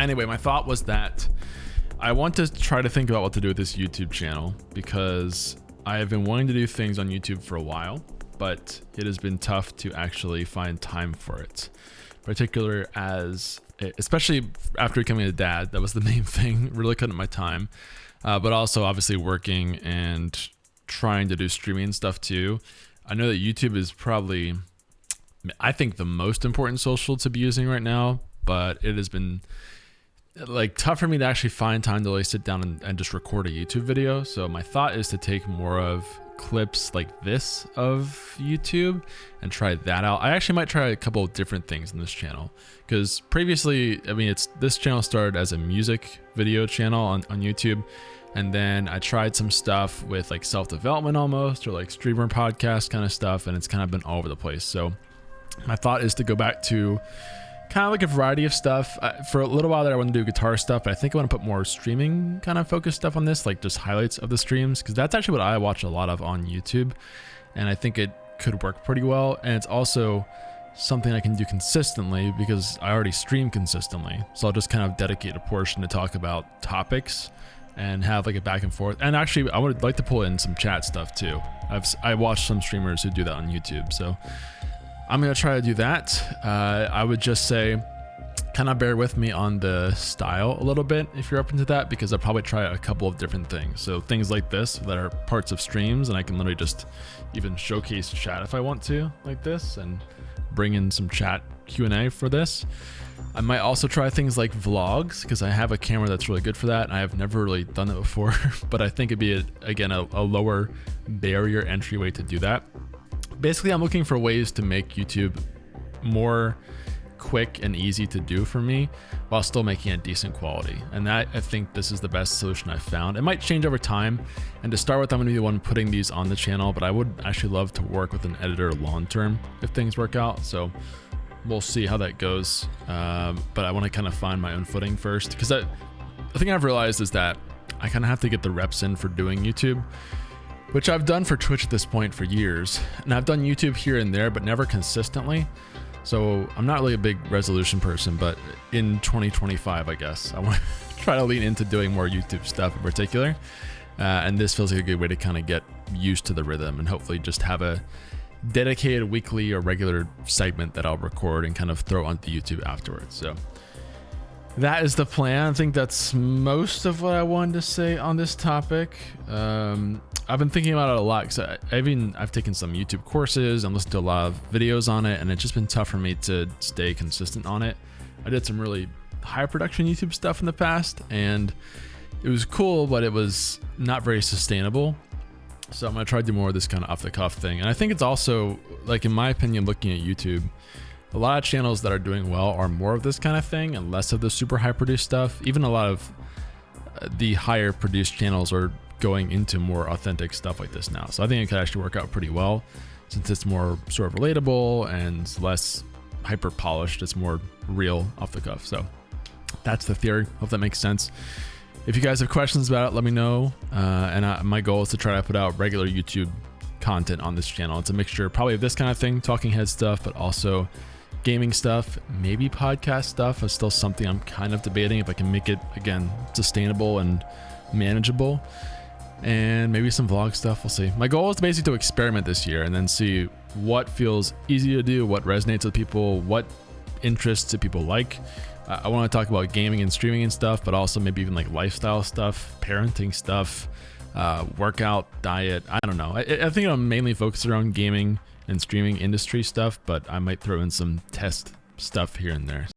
Anyway, my thought was that I want to try to think about what to do with this YouTube channel, because I have been wanting to do things on YouTube for a while, but it has been tough to actually find time for it. Particular as, especially after becoming a dad, that was the main thing, really cutting my time. But also obviously working and trying to do streaming and stuff too. I know that YouTube is probably, I think, the most important social to be using right now, but it has been like tough for me to actually find time to like sit down and just record a YouTube video. So my thought is to take more of clips like this of YouTube and try that out. I actually might try a couple of different things in this channel, because previously, I mean, this channel started as a music video channel on YouTube, and then I tried some stuff with like self-development almost, or like streamer podcast kind of stuff, and it's kind of been all over the place. So my thought is to go back to kind of like a variety of stuff. For a little while there, I want to do guitar stuff, but I think I want to put more streaming kind of focused stuff on this, like just highlights of the streams, because that's actually what I watch a lot of on YouTube, and I think it could work pretty well. And it's also something I can do consistently because I already stream consistently. So I'll just kind of dedicate a portion to talk about topics and have like a back and forth. And actually, I would like to pull in some chat stuff too. I watched some streamers who do that on YouTube, so I'm gonna try to do that. I would just say, kind of bear with me on the style a little bit if you're open to that, because I'll probably try a couple of different things. So things like this that are parts of streams, and I can literally just even showcase chat if I want to, like this, and bring in some chat Q&A for this. I might also try things like vlogs, because I have a camera that's really good for that, and I have never really done it before, but I think it'd be, again, a lower barrier entryway to do that. Basically, I'm looking for ways to make YouTube more quick and easy to do for me while still making it decent quality. And that, I think this is the best solution I've found. It might change over time. And to start with, I'm going to be the one putting these on the channel, but I would actually love to work with an editor long term if things work out. So we'll see how that goes. But I want to kind of find my own footing first, because the thing I've realized is that I kind of have to get the reps in for doing YouTube, which I've done for Twitch at this point for years. And I've done YouTube here and there, but never consistently. So I'm not really a big resolution person, but in 2025, I guess, I want to try to lean into doing more YouTube stuff in particular. And this feels like a good way to kind of get used to the rhythm and hopefully just have a dedicated weekly or regular segment that I'll record and kind of throw onto YouTube afterwards. So that is the plan. I think that's most of what I wanted to say on this topic. I've been thinking about it a lot, because I've taken some YouTube courses and listened to a lot of videos on it, and it's just been tough for me to stay consistent on it. I did some really high production YouTube stuff in the past, and it was cool, but it was not very sustainable. So I'm gonna try to do more of this kind of off the cuff thing. And I think it's also, like, in my opinion, looking at YouTube, a lot of channels that are doing well are more of this kind of thing and less of the super high produced stuff. Even a lot of the higher produced channels are going into more authentic stuff like this now. So I think it could actually work out pretty well, since it's more sort of relatable and less hyper polished. It's more real off the cuff. So that's the theory. Hope that makes sense. If you guys have questions about it, let me know. My goal is to try to put out regular YouTube content on this channel. It's a mixture probably of this kind of thing, talking head stuff, but also gaming stuff, maybe podcast stuff is still something I'm kind of debating if I can make it, again, sustainable and manageable. And maybe some vlog stuff, we'll see. My goal is basically to experiment this year and then see what feels easy to do, what resonates with people, what interests do people like. I want to talk about gaming and streaming and stuff, but also maybe even like lifestyle stuff, parenting stuff, workout, diet. I don't know. I think I'm mainly focused around gaming and streaming industry stuff, but I might throw in some test stuff here and there.